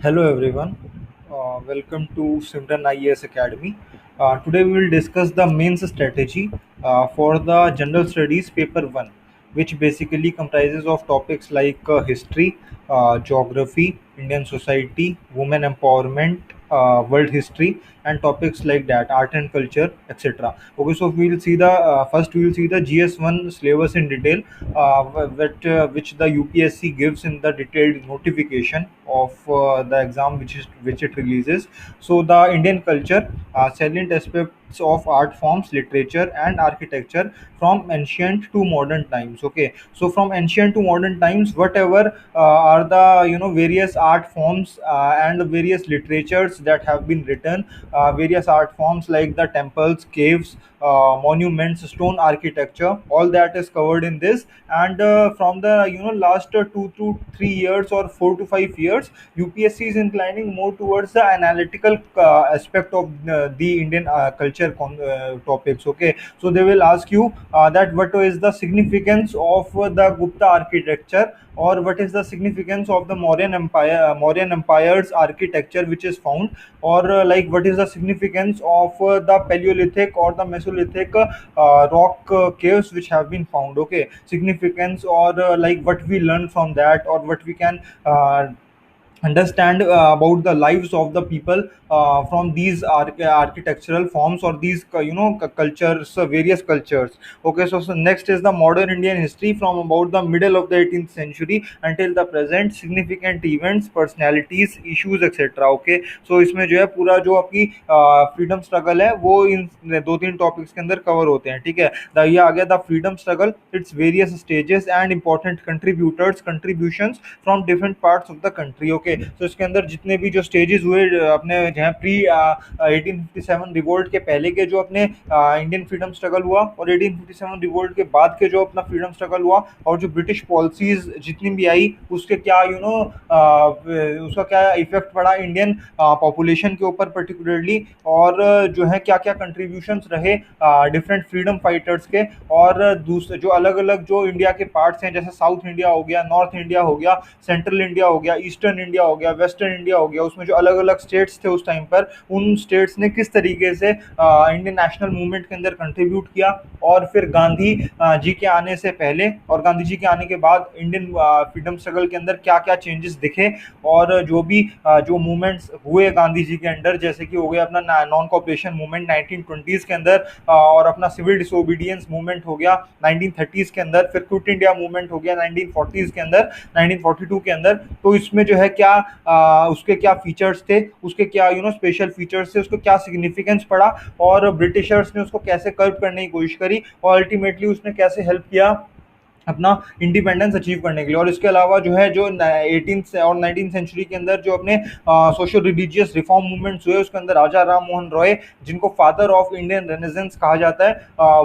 Hello everyone, welcome to Simran IAS Academy. Today we will discuss the mains strategy for the General Studies Paper 1, which basically comprises of topics like history, geography, Indian society, women empowerment, world history, and topics like that, art and culture, etc. Okay, so we will see the first we will see the GS1 syllabus in detail, which the UPSC gives in the detailed notification of the exam which it releases. So the Indian culture, salient aspects of art forms, literature, and architecture from ancient to modern times. Okay, so from ancient to modern times, whatever are the various art forms and the various literatures that have been written, various art forms like the temples, caves, monuments, stone architecture, all that is covered in this. And from the last 2 to 3 years or 4 to 5 years, UPSC is inclining more towards the analytical aspect of the Indian culture topics. Okay, so they will ask you that what is the significance of the Gupta architecture, or what is the significance of the Mauryan Empire's architecture which is found, or like what is the significance of the Paleolithic or the Mesolithic rock caves which have been found. Okay, significance, or like what we learn from that, or what we can understand about the lives of the people from these architectural forms, or these cultures, various cultures. Okay, so next is the modern Indian history from about the middle of the 18th century until the present, significant events, personalities, issues, etc. Okay, so इसमें जो है पूरा जो आपकी freedom struggle है वो इन दो तीन टॉपिक्स के अंदर कवर होते हैं. ठीक है, ये आ गया the freedom struggle, its various stages and important contributors contributions from different parts of the country. Okay, तो इसके अंदर जितने भी जो स्टेजेस हुए अपने जहाँ प्री 1857 रिवोल्ट के पहले के जो अपने इंडियन फ्रीडम स्ट्रगल हुआ, और 1857 रिवोल्ट के बाद के जो अपना फ्रीडम स्ट्रगल हुआ, और जो ब्रिटिश पॉलिसीज जितनी भी आई उसके क्या उसका क्या इफेक्ट पड़ा इंडियन पॉपुलेशन के ऊपर पर्टिकुलरली, और जो है क्या क्या कंट्रीब्यूशंस रहे डिफरेंट फ्रीडम फाइटर्स के, और दूसरे जो अलग अलग जो इंडिया के पार्ट्स हैं, जैसे साउथ इंडिया हो गया, नॉर्थ इंडिया हो गया, सेंट्रल इंडिया हो गया, ईस्टर्न इंडिया हो गया, वेस्टर्न इंडिया हो गया, उसमें जो अलग अलग स्टेट्स थे उस टाइम पर, उन स्टेट्स ने किस तरीके से इंडियन नेशनल मूवमेंट के अंदर कंट्रीब्यूट किया, और फिर गांधी जी के आने से पहले और गांधी जी के आने के बाद इंडियन फ्रीडम स्ट्रगल के अंदर क्या क्या चेंजेस दिखे, और जो भी जो मूवमेंट्स हुए गांधी जी के अंडर, जैसे कि हो गया अपना नॉन कॉपरेशन मूवमेंट 1920s के अंदर, और अपना सिविल डिसोबीडियंस मूवमेंट हो गया 1930s के अंदर, फिर क्विट इंडिया मूवमेंट हो गया 1940s के अंदर, 1942 के अंदर. तो इसमें जो है क्या उसके क्या फीचर्स थे, उसके क्या स्पेशल फीचर्स थे, उसको क्या सिग्निफिकेंस पड़ा, और ब्रिटिशर्स ने उसको कैसे कर्व करने की कोशिश करी, और अल्टीमेटली उसने कैसे हेल्प किया अपना इंडिपेंडेंस अचीव करने के लिए. और इसके अलावा जो है जो 18th और 19th सेंचुरी के अंदर जो अपने सोशल रिलीजियस रिफॉर्म मूवमेंट्स हुए, उसके अंदर राजा राम मोहन रॉय, जिनको फादर ऑफ इंडियन रेनेसेंस कहा जाता है,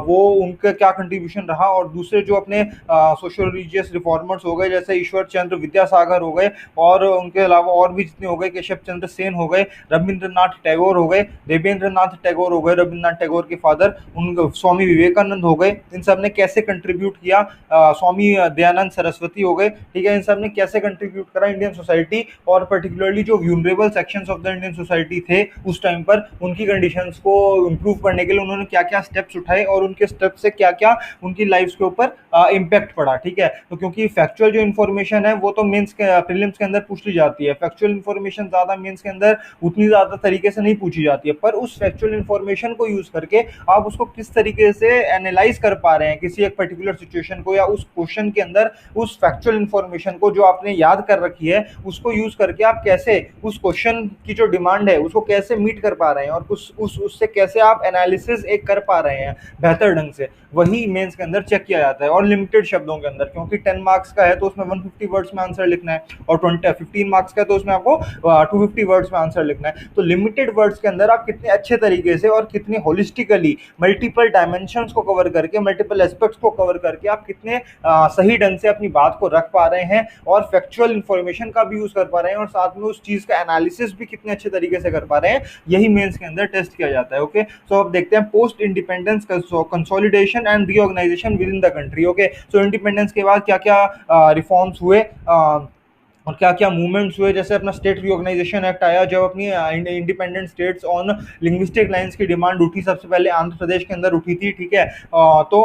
वो उनका क्या कंट्रीब्यूशन रहा, और दूसरे जो अपने सोशल रिलीजियस रिफॉर्मर्स हो गए, जैसे ईश्वर चंद्र विद्यासागर हो गए, और उनके अलावा और भी जितने हो गए, केशव चंद्र सेन हो गए, रविंद्रनाथ टैगोर हो गए, देवेंद्रनाथ टैगोर हो गए, रविंद्रनाथ टैगोर के फादर, उन स्वामी विवेकानंद हो गए, इन सब ने कैसे कंट्रीब्यूट किया, स्वामी दयानंद सरस्वती हो गए. ठीक है, इन सब ने कैसे कंट्रीब्यूट करा इंडियन सोसाइटी, और पर्टिकुलरली जो vulnerable sections of the Indian society थे उस टाइम पर, उनकी कंडीशंस को इंप्रूव करने के लिए उन्होंने क्या क्या स्टेप्स उठाए, और उनके स्टेप से क्या क्या उनकी लाइफ के ऊपर इम्पैक्ट पड़ा. ठीक है, तो क्योंकि फैक्चुअल जो इन्फॉर्मेशन है वो तो मेंस के प्रीलिम्स के अंदर पूछ ली जाती है, फैक्चुअल इन्फॉर्मेशन ज्यादा मेंस के अंदर उतनी ज्यादा तरीके से नहीं पूछी जाती है, पर उस फैक्चुअल इन्फॉर्मेशन को यूज करके आप उसको किस तरीके से एनालाइज कर पा रहे हैं किसी एक पर्टिकुलर सिचुएशन को, या उस क्वेश्चन के अंदर उस फैक्चुअल इंफॉर्मेशन को जो आपने याद कर रखी है उसको यूज करके आप कैसे उस क्वेश्चन की जो डिमांड है उसको कैसे मीट कर पा रहे हैं, और उससे कैसे आप एनालिसिस एक कर पा रहे हैं बेहतर ढंग से, वही मेंस के अंदर चेक किया जाता है. और लिमिटेड शब्दों के अंदर, क्योंकि 10 मार्क्स का है तो उसमें 150 वर्ड्स में आंसर लिखना है, और 15 मार्क्स का है तो उसमें आपको 250 वर्ड्स में आंसर लिखना है. तो लिमिटेड वर्ड्स के अंदर आप कितने अच्छे तरीके से और कितने होलिस्टिकली मल्टीपल डायमेंशंस को कवर करके, मल्टीपल एस्पेक्ट्स को कवर करके आप कितने सही ढंग से अपनी बात को रख पा रहे हैं, और फैक्चुअल इंफॉर्मेशन का भी यूज कर पा रहे हैं, और साथ में उस चीज का एनालिसिस भी कितने अच्छे तरीके से कर पा रहे हैं, यही मेंस के अंदर टेस्ट किया जाता है. ओके, सो अब देखते हैं post independence consolidation and reorganisation within the country. Okay, so independence के बाद क्या क्या रिफॉर्म्स हुए और क्या क्या मूवमेंट्स हुए, जैसे अपना स्टेट रिऑर्गेनाइजेशन एक्ट आया जब अपनी independent states on linguistic lines की डिमांड उठी, सबसे पहले आंध्र प्रदेश के अंदर उठी थी, ठीक है। तो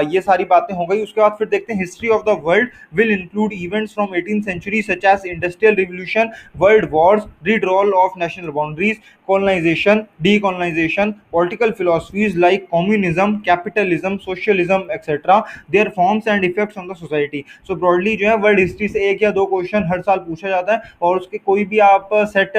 ये सारी बातें हो गई। उसके बाद फिर देखते हैं history of the world will include events from 18th century such as industrial revolution, world wars, redrawal of national boundaries, colonization, decolonization, political philosophies like communism, capitalism, socialism, etc. Their forms and effects on the society. So broadly जो है world history से एक या दो question हर साल पूछा जाता है, और उसके कोई भी आप सेट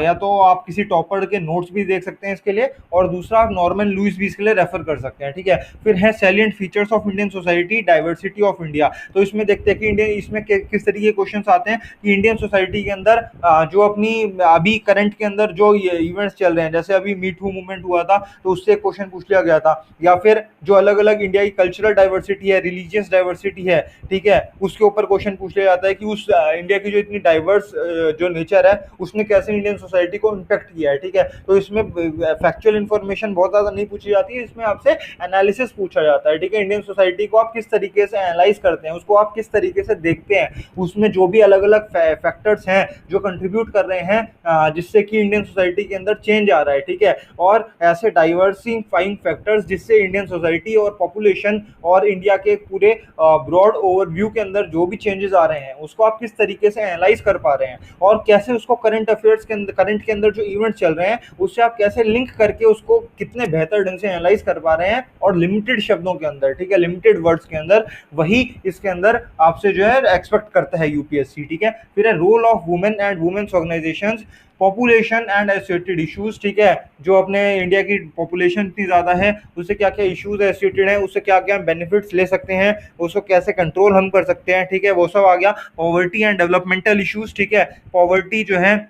या तो आप किसी टॉपर के नोट्स भी देख सकते हैं इसके लिए, और दूसरा आप नॉर्मन लुइस भी इसके लिए रेफर कर सकते हैं, ठीक है। फिर है salient features of Indian society, diversity of India. तो इसमें देखते हैं कि इंडिया इसमें किस तरीके के क्वेश्चन आते हैं कि इंडियन सोसाइटी के अंदर जो अपनी अभी करंट के अंदर जो इवेंट्स चल रहे हैं, जैसे अभी मी टू मूवमेंट हुआ था तो उससे क्वेश्चन पूछ लिया गया था, या फिर जो अलग अलग इंडिया की कल्चरल डाइवर्सिटी है, रिलीजियस डाइवर्सिटी है, ठीक है, उसके ऊपर क्वेश्चन पूछ लिया जाता है कि उस इंडिया की जो इतनी डाइवर्स जो नेचर है उसने कैसे इंडियन सोसाइटी को इम्पैक्ट किया है, ठीक है। तो इसमें फैक्चुअल इन्फॉर्मेशन बहुत ज्यादा नहीं पूछी जाती है, इसमें आपसे एनालिसिस पूछा जाता है, ठीक है। इंडियन सोसाइटी को आप किस तरीके से एनालाइज करते हैं, उसको आप किस तरीके से देखते हैं, उसमें जो भी अलग अलग फैक्टर्स हैं जो कंट्रीब्यूट कर रहे हैं जिससे कि इंडियन सोसाइटी के अंदर चेंज आ रहा है, ठीक है। और ऐसे डाइवर्सिफाइंग फैक्टर्स जिससे इंडियन सोसाइटी और पॉपुलेशन और इंडिया के पूरे ब्रॉड ओवरव्यू के अंदर जो भी चेंजेस आ रहे हैं उसको आप किस तरीके से एनालाइज कर पा रहे हैं, और कैसे उसको करंट अफेयर्स के अंदर, करंट के अंदर जो इवेंट चल रहे हैं उससे आप कैसे लिंक करके उसको कितने बेहतर ढंग से एनालाइज कर पा रहे हैं, और लिमिटेड शब्दों के अंदर, ठीक है, लिमिटेड वर्ड्स के अंदर, वही इसके अंदर आपसे जो है एक्सपेक्ट करता है यूपीएससी, ठीक है। फिर है role of women and women's organisations, population and associated issues, ठीक है, जो अपने इंडिया की पॉपुलेशन इतनी ज़्यादा है उससे क्या क्या इश्यूज एसोसिएटेड हैं, उससे क्या क्या बेनिफिट्स ले सकते हैं, उसको कैसे कंट्रोल हम कर सकते हैं, ठीक है, वो सब आ गया। पॉवर्टी एंड डेवलपमेंटल इश्यूज, ठीक है, पॉवर्टी जो है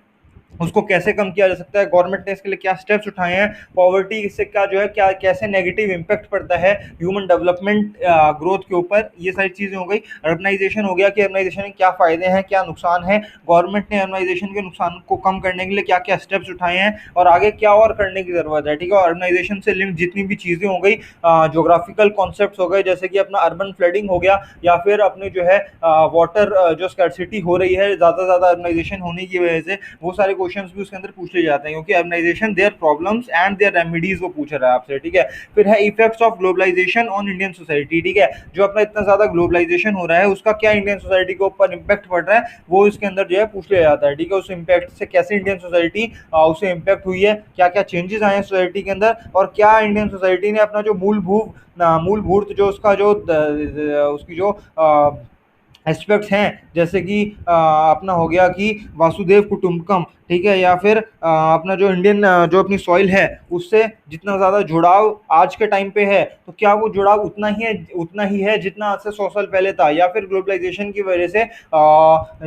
उसको कैसे कम किया जा सकता है, गवर्नमेंट ने इसके लिए क्या स्टेप्स उठाए हैं, पॉवर्टी इससे क्या जो है क्या कैसे नेगेटिव इम्पैक्ट पड़ता है ह्यूमन डेवलपमेंट ग्रोथ के ऊपर, ये सारी चीज़ें हो गई। अर्बनाइजेशन हो गया कि अर्बनाइजेशन के क्या फ़ायदे हैं, क्या नुकसान है, गवर्नमेंट ने अर्बनाइजेशन के नुकसान को कम करने के लिए क्या क्या स्टेप्स उठाए हैं और आगे क्या और करने की ज़रूरत है, ठीक है। अर्बनाइजेशन से लिंक जितनी भी चीज़ें हो गई, जोग्राफिकल कॉन्सेप्ट हो गए, जैसे कि अपना अर्बन फ्लडिंग हो गया, या फिर अपने जो है वाटर जो स्कैर्सिटी हो रही है ज़्यादा से ज़्यादा अर्बनाइजेशन होने की वजह से, वो सारे क्वेश्चंस भी उसके अंदर पूछ लिए जाते हैं, क्योंकि urbanisation their problems and their remedies वो पूछ रहा है आपसे, ठीक है। फिर है effects of globalisation on Indian society, ठीक है, जो अपना इतना ज्यादा ग्लोबलाइजेशन हो रहा है उसका क्या इंडियन सोसाइटी के ऊपर इम्पैक्ट पड़ रहा है, वो इसके अंदर जो है पूछ लिया जाता है, ठीक है। उस इम्पैक्ट से कैसे इंडियन सोसाइटी उसे इम्पैक्ट हुई है, क्या क्या चेंजेस आए हैं सोसाइटी के अंदर, और क्या इंडियन सोसाइटी ने अपना जो मूलभूत जो उसका जो उसकी जो एस्पेक्ट्स हैं, जैसे कि अपना हो गया कि वासुदेव कुटुंबकम, ठीक है, या फिर अपना जो इंडियन जो अपनी सॉइल है उससे जितना ज़्यादा जुड़ाव आज के टाइम पे है, तो क्या वो जुड़ाव उतना ही है जितना आज से 100 साल पहले था, या फिर ग्लोबलाइजेशन की वजह से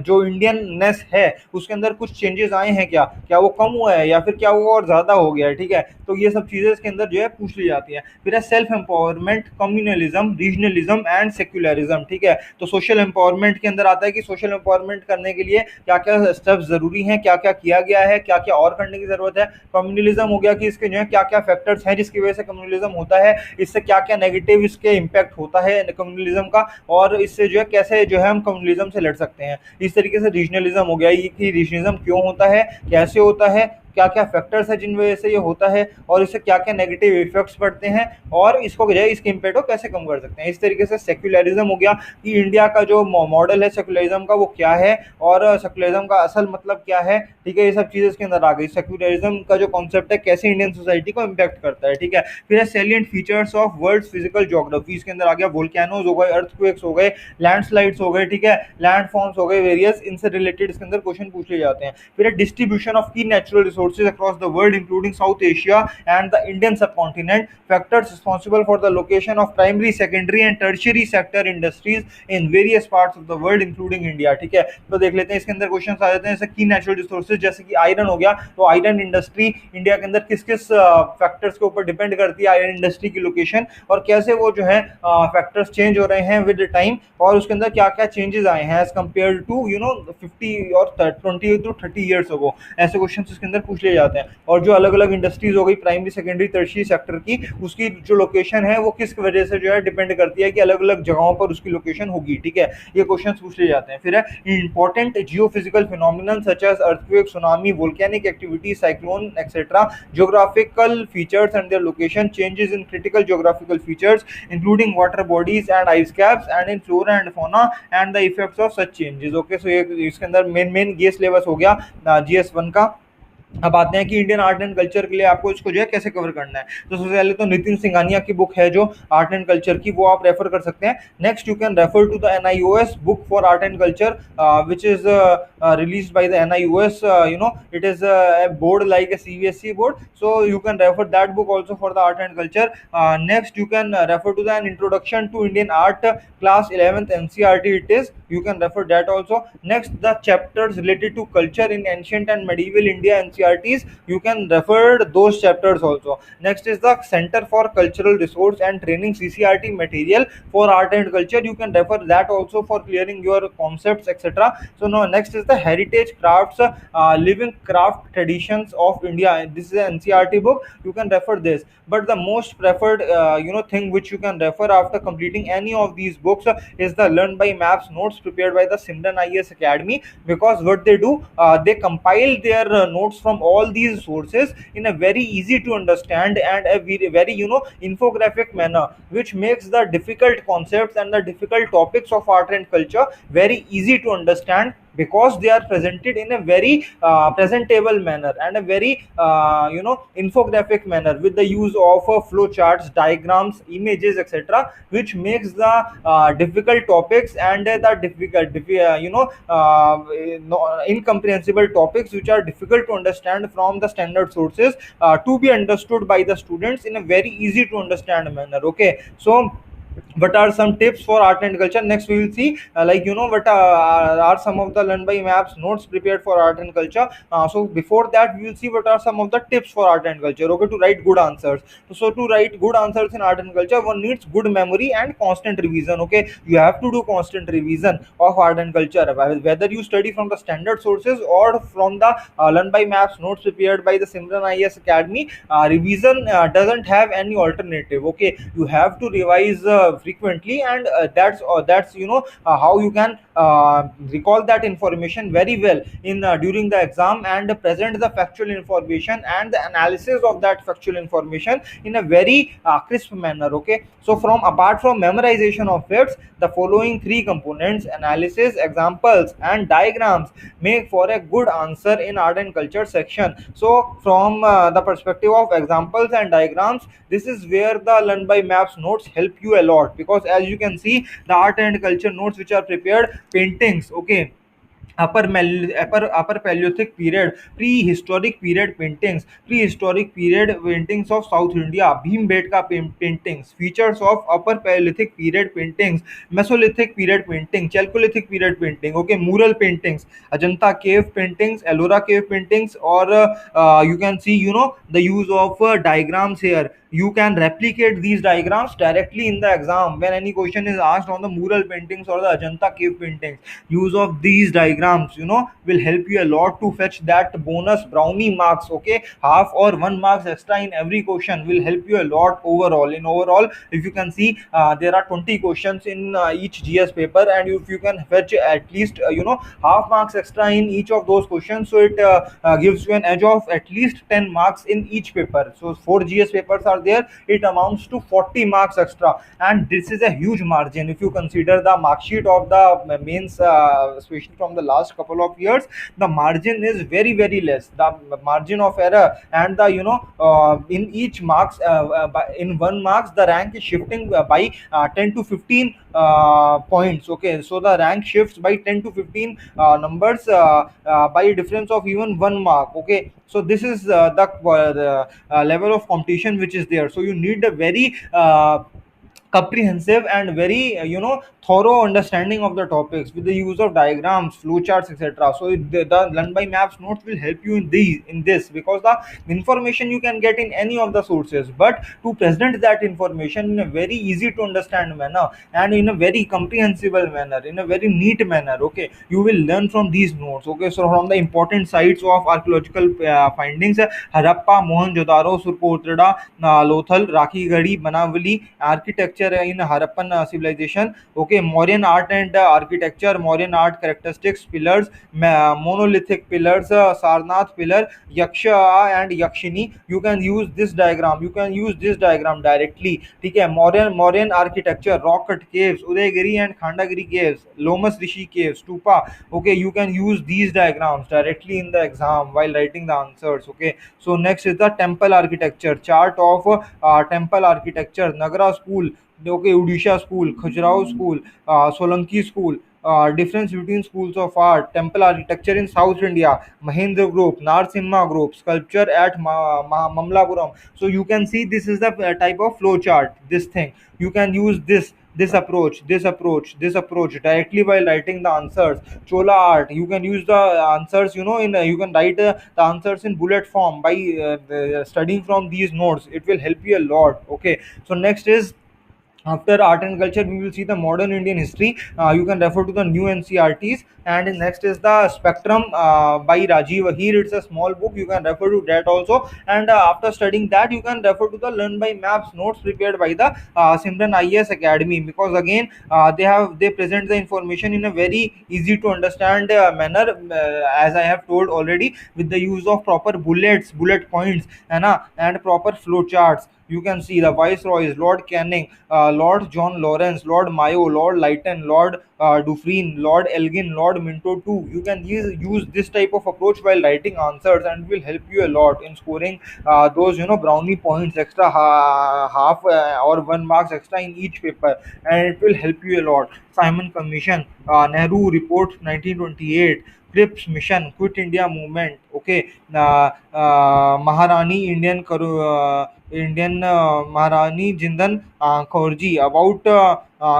जो इंडियन नेस है उसके अंदर कुछ चेंजेस आए हैं, क्या वो कम हुआ है, या फिर क्या वो और ज़्यादा हो गया है, ठीक है। तो ये सब चीज़ें इसके अंदर जो है पूछ ली जाती है। फिर है self empowerment, communalism, regionalism and secularism, ठीक है। तो सोशल एम्पावरमेंट के अंदर आता है कि सोशल एम्पावरमेंट करने के लिए क्या क्या स्टेप्स जरूरी हैं, क्या क्या किया गया है, क्या क्या और करने की जरूरत है। कम्युनलिज्म हो गया कि इसके जो है क्या क्या फैक्टर्स हैं जिसकी वजह से कम्युनलिज्म होता है, इससे क्या क्या नेगेटिव इसके इम्पैक्ट होता है कम्युनलिज्म का, और इससे जो है कैसे जो है हम कम्युनलिज्म से लड़ सकते हैं। इस तरीके से रीजनलिज्म हो गया कि रीजनलिज्म क्यों होता है, कैसे होता है, क्या क्या फैक्टर्स है जिन वजह से ये होता है, और इससे क्या क्या नेगेटिव इफेक्ट्स पड़ते हैं, और इसको जो है इसके इम्पैक्ट को कैसे कम कर सकते हैं। इस तरीके से सेक्युलरिज्म हो गया कि इंडिया का जो मॉडल है सेक्युलरिज्म का वो क्या है, और सेक्युलरिज्म का असल मतलब क्या है, ठीक है। ये सब चीज़ें इसके अंदर आ गई। सेक्युलरिज्म का जो कॉन्सेप्ट है कैसे इंडियन सोसाइटी को इम्पैक्ट करता है, ठीक है। फिर है salient features of world physical geography, इसके अंदर आ गया वोल्केनोज हो गए, अर्थक्वेक्स हो गए, लैंडस्लाइड्स हो गए, ठीक है, लैंड फॉर्म्स हो गए वेरियस, इनसे रिलेटेड इसके अंदर क्वेश्चन पूछ लिए जाते हैं। फिर है डिस्ट्रीब्यूशन ऑफ की natural resources across the world including South Asia and the Indian subcontinent, factors responsible for the location of primary, secondary and tertiary sector industries in various parts of the world including India, ठीक है। तो देख लेते हैं इसके अंदर question आ जाते हैं, जैसे की नेचुरल रिसोर्सेज, जैसे कि आयरन हो गया, तो आयरन इंडस्ट्री इंडिया के अंदर किस किस फैक्टर्स के ऊपर डिपेंड करती है आयरन इंडस्ट्री की लोकेशन, और कैसे वो जो है फैक्टर्स चेंज हो रहे हैं विद टाइम, और उसके अंदर क्या क्या चेंजेस आए हैं एज कम्पेयर टू 50 और 20 to 30 ईयर्स अगो। ऐसे क्वेश्चन इसके अंदर पूछ लिए जाते हैं, और जो अलग अलग इंडस्ट्रीज हो गई प्राइमरी सेकेंडरी टर्शियरी सेक्टर की, उसकी जो लोकेशन है वो किस वजह से जो है डिपेंड करती है कि अलग अलग जगहों पर उसकी लोकेशन होगी, ठीक है। ये क्वेश्चन पूछ लिए जाते हैं। फिर है important geophysical phenomenon such as earthquake, tsunami, volcanic activity, cyclone etcetera, geographical features and their location, changes in critical geographical features including water bodies and ice caps, and in flora and fauna and the effects of such changes। Okay, so ये इसके अंदर main ये syllabus हो गया GS1 का। अब आते हैं कि इंडियन आर्ट एंड कल्चर के लिए आपको इसको जो है कैसे कवर करना है। तो सबसे पहले तो नितिन सिंघानिया की बुक है जो आर्ट एंड कल्चर की, वो आप रेफर कर सकते हैं। Next you can refer to the NIOS book for art and culture which is released by the NIOS, it is a board like a CBSE board, so you can refer that book also for the art and culture. Next you can refer to the an introduction to Indian art, class 11th NCERT it is, you can refer that also. Next, the chapters related to culture in ancient and medieval India NCERTs, you can refer those chapters also. Next is the Center for Cultural Resource and Training CCRT material for art and culture, you can refer that also for clearing your concepts etc. So now next is the Heritage Crafts, Living Craft Traditions of India, this is an NCERT book, you can refer this. But the most preferred thing which you can refer after completing any of these books is the Learn by Maps notes prepared by the Simran IAS Academy, because what they do, they compile their notes from all these sources in a very easy to understand and a very infographic manner, which makes the difficult concepts and the difficult topics of art and culture very easy to understand, because they are presented in a very presentable manner and a very infographic manner with the use of flow charts, diagrams, images etc., which makes the difficult topics and the incomprehensible topics which are difficult to understand from the standard sources to be understood by the students in a very easy to understand manner. Okay, so what are some tips for art and culture? Next we will see what are some of the Learn by Maps notes prepared for art and culture. So before that we will see what are some of the tips for art and culture. Okay, to write good answers. So to write good answers in art and culture, one needs good memory and constant revision. Okay, you have to do constant revision of art and culture, whether you study from the standard sources or from the Learn by Maps notes prepared by the Simran IAS Academy. Revision doesn't have any alternative. Okay, you have to revise frequently, and that's how you can recall that information very well in during the exam, and present the factual information and the analysis of that factual information in a very crisp manner. Okay, so from apart from memorization of facts, the following three components, analysis, examples and diagrams, make for a good answer in art and culture section. So from the perspective of examples and diagrams, this is where the Learn by Maps notes help you a lot, because as you can see, the art and culture notes which are prepared, paintings, okay, upper Paleolithic period, prehistoric period paintings, prehistoric period paintings of South India, Bhimbetka paintings, features of upper Paleolithic period paintings, Mesolithic period painting, Chalcolithic period painting, okay, mural paintings, Ajanta cave paintings, Ellora cave paintings, or you can see the use of diagrams here. You can replicate these diagrams directly in the exam when any question is asked on the mural paintings or the Ajanta cave paintings. Use of these diagrams will help you a lot to fetch that bonus brownie marks. Okay, half or 1 marks extra in every question will help you a lot overall. In overall, if you can see, there are 20 questions in each GS paper, and if you can fetch at least half marks extra in each of those questions, so it gives you an edge of at least 10 marks in each paper. So 4 GS papers are there, it amounts to 40 marks extra, and this is a huge margin if you consider the mark sheet of the mains, especially from the last couple of years. The margin is very less, the margin of error, and the in each marks, in 1 marks the rank is shifting by 10 to 15 points. Okay, so the rank shifts by 10 to 15 numbers by a difference of even 1 mark. Okay, so this is the level of competition which is there. So you need a very comprehensive and very thorough understanding of the topics with the use of diagrams, flowcharts, etc. So the learn by maps notes will help you in this, because the information you can get in any of the sources, but to present that information in a very easy to understand manner and in a very comprehensible manner, in a very neat manner, okay, you will learn from these notes. Okay, so from the important sites of archaeological findings, Harappa, Mohenjo-daro, Surkotrada, Lothal, Rakhi Gadi, Banavali, architecture in Harappan civilization. Okay, Mauryan art and architecture, Mauryan art characteristics, pillars, monolithic pillars, Sarnath pillar, Yaksha and Yakshini. You can use this diagram. You can use this diagram directly. ठीक है, Mauryan architecture, rock cut caves, Udaygiri and Khandagiri caves, Lomas Rishi caves, Stupa. Okay, you can use these diagrams directly in the exam while writing the answers. Okay, so next is the temple architecture, chart of temple architecture, Nagara school, okay, Odisha school, Khajuraho school, Solanki school. Difference between schools of art, temple architecture in South India, Mahendra Group, Narsimha Group, sculpture at Mamlapuram. So you can see this is the type of flow chart. This thing you can use this approach directly while writing the answers. Chola art, you can use the answers, in you can write the answers in bullet form by studying from these notes. It will help you a lot. Okay, so next is, after art and culture, we will see the modern Indian history. You can refer to the new NCRTs. And next is the Spectrum by Rajiv. Here it's a small book. You can refer to that also. And after studying that, you can refer to the Learn by Maps notes prepared by the Simran IAS Academy, because again they present the information in a very easy to understand manner, as I have told already, with the use of proper bullet points, and proper flow charts. You can see the viceroys, Lord Canning, Lord John Lawrence, Lord Mayo, Lord Lytton, Lord Dufresne, Lord Elgin, Lord Minto too. You can use this type of approach while writing answers, and it will help you a lot in scoring those brownie points extra, half or 1 marks extra in each paper, and it will help you a lot. Simon Commission, Nehru Report 1928. Cripps Mission, Quit India Movement, okay, Maharani Indian Maharani Jindan Kaurji, about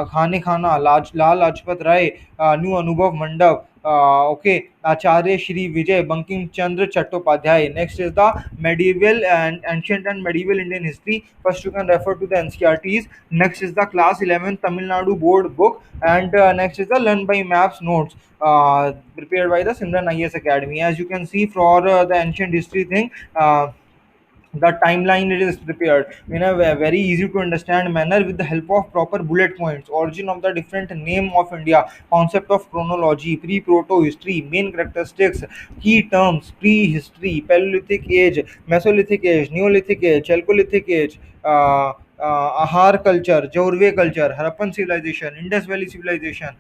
Khane Khana, Lal Lajpat Rai, New Anubhav Mandap, okay, Acharya Shri Vijay Bankim Chandra Chattopadhyay. Next is the medieval and ancient and medieval Indian history. First, you can refer to the NCRTs. Next is the class 11 Tamil Nadu board book, and next is the Learn by Maps notes prepared by the Simran IAS Academy. As you can see, for the ancient history thing, the timeline it is prepared in a very easy to understand manner with the help of proper bullet points. Origin of the different name of India, concept of chronology, pre-proto history, main characteristics, key terms, prehistory, Paleolithic age, Mesolithic age, Neolithic age, Chalcolithic age, Ahar culture, Jorve culture, Harappan civilization, Indus Valley civilization,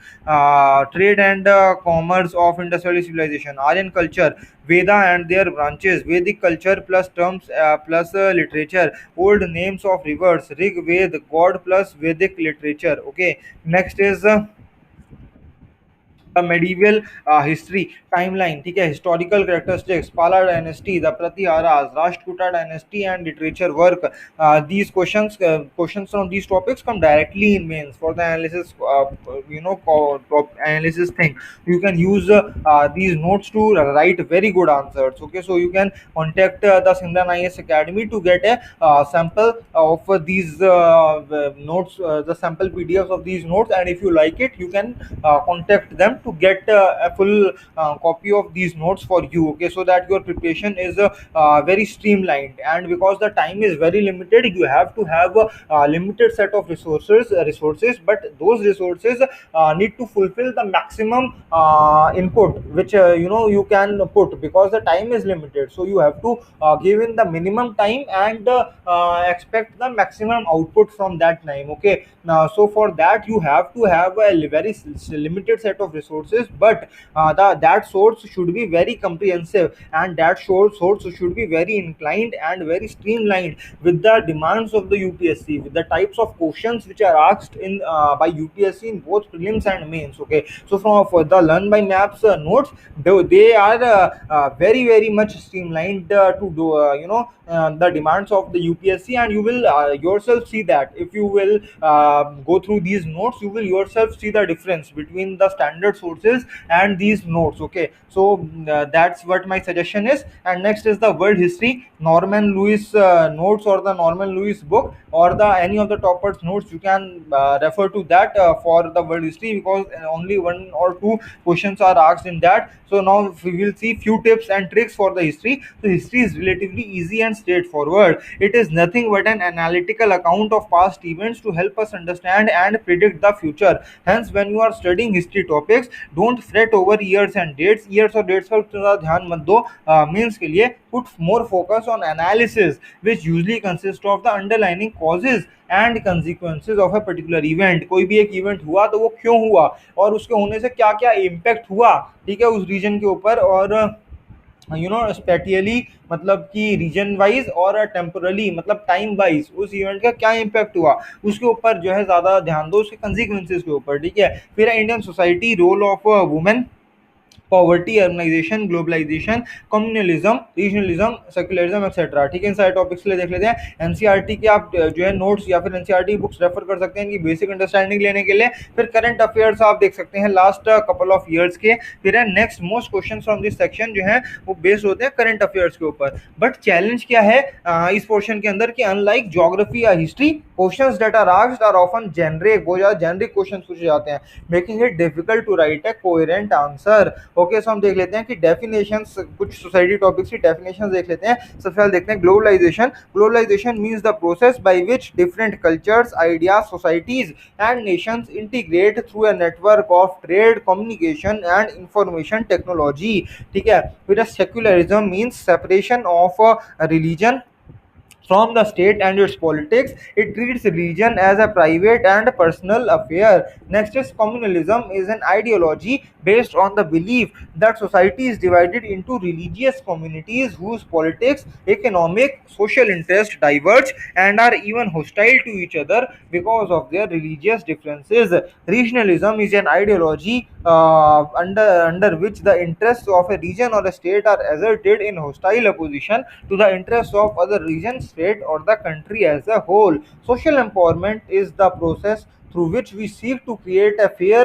trade and commerce of Indus Valley civilization, Aryan culture, Veda and their branches, Vedic culture plus terms plus literature, old names of rivers, Rig Ved, God plus Vedic literature. Okay, next is the medieval history timeline, ठीक है, historical characteristics, Pala dynasty, the Pratiharas, Rashtrakuta dynasty, and literature work. These questions from these topics come directly in mains for the analysis, analysis thing. You can use these notes to write very good answers. Okay, so you can contact the Simran IAS Academy to get a sample of these notes, the sample PDFs of these notes, and if you like it, you can contact them to get a full copy of these notes for you. Okay, so that your preparation is very streamlined, and because the time is very limited, you have to have a limited set of resources, but those resources need to fulfill the maximum input which you can put, because the time is limited. So you have to give in the minimum time and expect the maximum output from that time. Okay, now so for that you have to have a very limited set of resources sources, but that source should be very comprehensive, and that source should be very inclined and very streamlined with the demands of the UPSC, with the types of questions which are asked in by UPSC in both prelims and mains. Okay, so from for the Learn by Maps notes, they are very much streamlined to do the demands of the UPSC, and you will yourself see that if you will go through these notes, you will yourself see the difference between the standard sources and these notes. Okay, so that's what my suggestion is. And next is the world history. Norman Lewis notes, or the Norman Lewis book, or the any of the toppers notes, you can refer to that for the world history, because only one or two questions are asked in that. So now we will see few tips and tricks for the history. So history is relatively easy and straightforward. It is nothing but an analytical account of past events to help us understand and predict the future. Hence, when you are studying history topics, don't fret over years and dates. Years और dates पर थोड़ा ध्यान मत दो means के लिए. Put more focus on analysis, which usually consists of the underlying causes and consequences of a particular event. कोई भी एक इवेंट हुआ तो वो क्यों हुआ, और उसके होने से क्या क्या इम्पैक्ट हुआ, ठीक है, उस रीजन के ऊपर, और स्पेटियली मतलब कि रीजन वाइज, और टेम्पोरली मतलब टाइम वाइज उस इवेंट का क्या इम्पैक्ट हुआ, उसके ऊपर जो है ज़्यादा ध्यान दो, उसके कंसिक्वेंसेज के ऊपर. ठीक है, फिर Indian society, role of women, poverty, urbanisation, globalisation, communalism, regionalism, secularism etcetera. ठीक है, इन सारे टॉपिक्स के लिए देख लेते हैं. एनसीईआरटी के आप जो है नोट्स या फिर एनसीईआरटी बुक्स रेफर कर सकते हैं इनकी बेसिक अंडरस्टैंडिंग लेने के लिए. फिर करंट अफेयर्स आप देख सकते हैं लास्ट कपल ऑफ ईयर्स के. फिर है next most question from this section जो है वो बेस्ड होते हैं करंट अफेयर्स के ऊपर. बट चैलेंज क्या है इस पोर्शन के अंदर कि अनलाइक ज्योग्राफी या history, questions that are asked are often generic, बहुत ज्यादा जेनरिक क्वेश्चंस पूछे जाते हैं, making it difficult to write a coherent answer. Okay, so हम देख लेते हैं कि डेफिनेशंस, कुछ सोसाइटी टॉपिक्स की डेफिनेशंस देख लेते हैं. सबसे पहले देखते हैं globalisation. Globalisation means the process by which different cultures, ideas, societies and nations integrate through a network of trade, communication and information technology. ठीक है, फिर secularism means separation of religion from the state and its politics. It treats religion as a private and personal affair. Next is communalism, is an ideology based on the belief that society is divided into religious communities whose politics, economic, social interests diverge and are even hostile to each other because of their religious differences. Regionalism is an ideology under which the interests of a region or a state are asserted in hostile opposition to the interests of other regions, state, or the country as a whole. Social empowerment is the process through which we seek to create a fair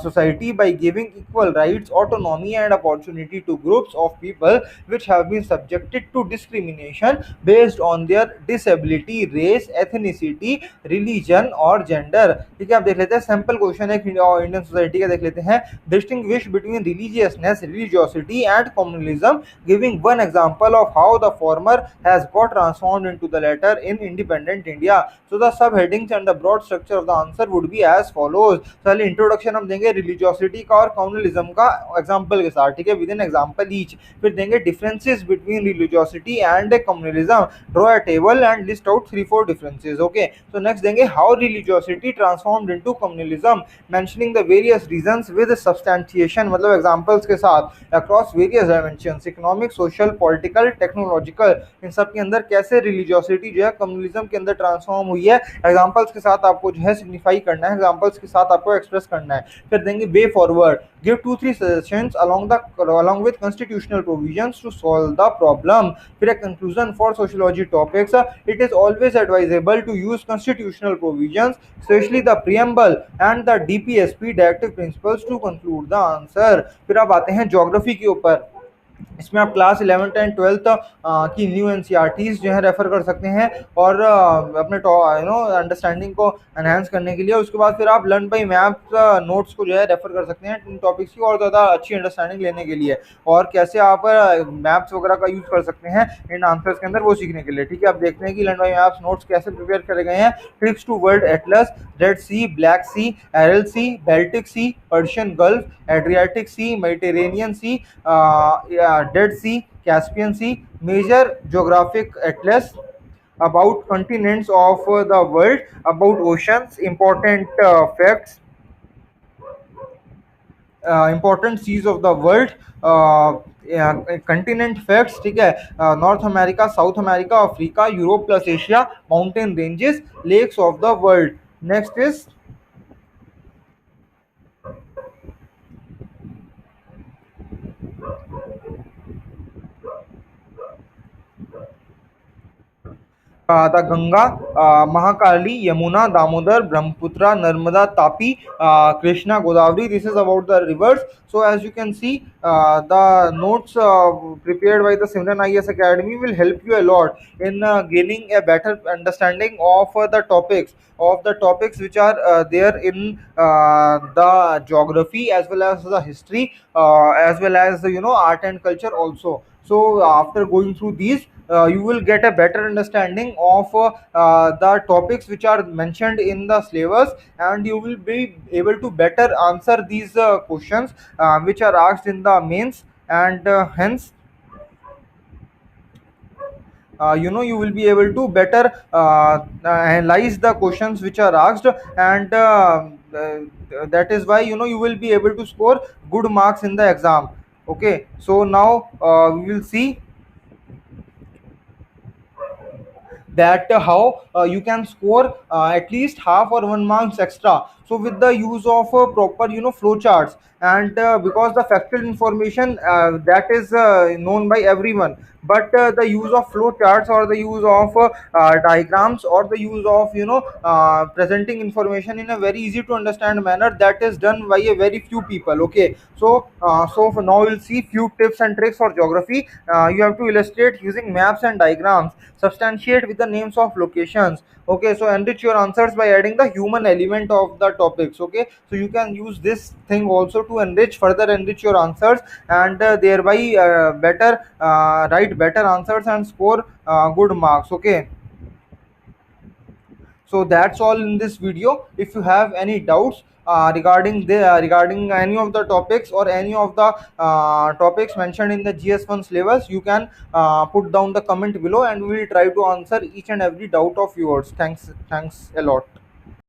society by giving equal rights, autonomy, and opportunity to groups of people which have been subjected to discrimination based on their disability, race, ethnicity, religion और gender. ठीक है, आप देख लेते हैं sample question है Indian society का, देख लेते हैं. Distinguish between religiousness, religiosity and communalism, giving one example of how the former has got transformed into the latter in independent India. So the subheadings and the broad structure of the answer would be as follows. पहले introduction हम देंगे religiosity का और communalism का example के साथ. ठीक है, विद एन एग्जांपल ईच. फिर देंगे differences between religiosity and communalism, draw a table and list out 3-4 differences. Okay, so next देंगे how religiosity transformed into communalism, mentioning the various reasons with substantiation, मतलब examples के साथ across various dimensions, economic, social, political, technological, इन सब के अंदर कैसे religiosity जो है कम्युनलिज्म के अंदर ट्रांसफॉर्म हुई है, एग्जांपल्स के साथ आपको जो है सिग्निफाई करना है, एग्जांपल्स के साथ आपको एक्सप्रेस करना है. फिर देंगे way forward, give 2-3 suggestions along with constitutional provisions to solve the problem. फिर a conclusion for sociology topics, it is always advisable to use constitutional provisions, especially the preamble and the DPSP, directive principles, to conclude the answer. फिर आप आते हैं geography के ऊपर. इसमें आप class 11th and 12th की न्यू एनसीईआरटीज जो है रेफर कर सकते हैं और अपने अंडरस्टैंडिंग को एनहांस करने के लिए. उसके बाद फिर आप लर्न बाय मैप्स नोट्स को जो है रेफर कर सकते हैं इन टॉपिक्स की और ज़्यादा अच्छी अंडरस्टैंडिंग लेने के लिए, और कैसे आप मैप्स वगैरह का यूज़ कर सकते हैं इन आंसर्स के अंदर वो सीखने के लिए. ठीक है, आप देखते हैं कि लर्न बाय मैप्स नोट्स कैसे प्रिपेयर करे गए हैं. Trips to world atlas, Red Sea, Black Sea, Aral Sea, Baltic Sea, Persian Gulf, Adriatic Sea, Mediterranean Sea, Dead Sea, Caspian Sea, major geographic atlas about continents of the world, about oceans, important facts, important seas of the world, continent facts, ठीक है, North America, South America, Africa, Europe plus Asia, mountain ranges, lakes of the world. Next is the Ganga, Mahakali, Yamuna, Damodar, Brahmaputra, Narmada, Tapi, Krishna, Godavari. This is about the rivers. So as you can see, the notes prepared by the Simran IS Academy will help you a lot in gaining a better understanding of the topics which are there in the geography as well as the history, as well as art and culture also. So after going through these, you will get a better understanding of the topics which are mentioned in the syllabus, and you will be able to better answer these questions which are asked in the mains, and hence you will be able to better analyze the questions which are asked, and that is why you will be able to score good marks in the exam. Okay, so now we will see that how you can score at least half or 1 marks extra, so with the use of proper flow charts, and because the factual information that is known by everyone, but the use of flow charts or the use of diagrams or the use of presenting information in a very easy to understand manner, that is done by a very few people. Okay, so for now we'll see few tips and tricks for geography. You have to illustrate using maps and diagrams, substantiate with the names of locations. Okay, so enrich your answers by adding the human element of the topics. Okay, so you can use this thing also to further enrich your answers, and thereby better write better answers and score good marks. Okay, so that's all in this video. If you have any doubts regarding any of the topics or any of the topics mentioned in the GS1 syllabus, you can put down the comment below, and we will try to answer each and every doubt of yours. Thanks a lot.